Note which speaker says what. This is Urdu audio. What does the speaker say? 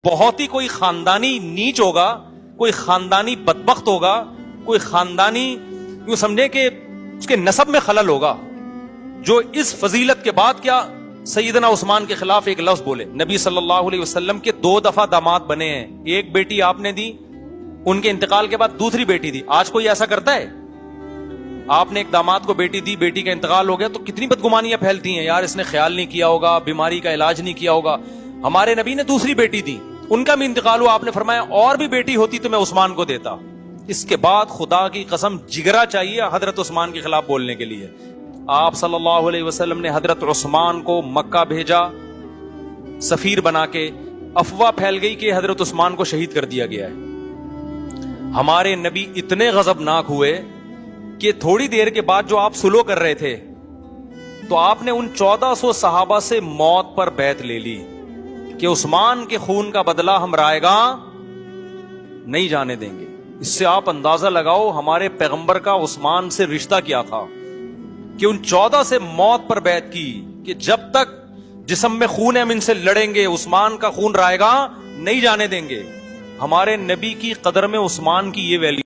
Speaker 1: بہت ہی کوئی خاندانی نیچ ہوگا، کوئی خاندانی بدبخت ہوگا، کوئی خاندانی یوں سمجھے کہ اس کے نسب میں خلل ہوگا جو اس فضیلت کے بعد کیا سیدنا عثمان کے خلاف ایک لفظ بولے۔ نبی صلی اللہ علیہ وسلم کے 2 دفعہ داماد بنے ہیں، ایک بیٹی آپ نے دی، ان کے انتقال کے بعد دوسری بیٹی دی۔ آج کوئی ایسا کرتا ہے؟ آپ نے ایک داماد کو بیٹی دی، بیٹی کا انتقال ہو گیا تو کتنی بدگمانیاں پھیلتی ہیں، یار اس نے خیال نہیں کیا ہوگا، بیماری کا علاج نہیں کیا ہوگا۔ ہمارے نبی نے دوسری بیٹی دی، ان کا بھی انتقال ہوا، آپ نے فرمایا اور بھی بیٹی ہوتی تو میں عثمان کو دیتا۔ اس کے بعد خدا کی قسم جگرا چاہیے حضرت عثمان کے خلاف بولنے کے لیے۔ آپ صلی اللہ علیہ وسلم نے حضرت عثمان کو مکہ بھیجا سفیر بنا کے، افواہ پھیل گئی کہ حضرت عثمان کو شہید کر دیا گیا ہے۔ ہمارے نبی اتنے غضبناک ہوئے کہ تھوڑی دیر کے بعد جو آپ سلو کر رہے تھے تو آپ نے ان 1400 صحابہ سے موت پر بیعت لے لی کہ عثمان کے خون کا بدلہ ہم رائے گا نہیں جانے دیں گے۔ اس سے آپ اندازہ لگاؤ ہمارے پیغمبر کا عثمان سے رشتہ کیا تھا کہ ان 14 سے موت پر بیعت کی کہ جب تک جسم میں خون ہے ہم ان سے لڑیں گے، عثمان کا خون رائے گا نہیں جانے دیں گے۔ ہمارے نبی کی قدر میں عثمان کی یہ ویلیو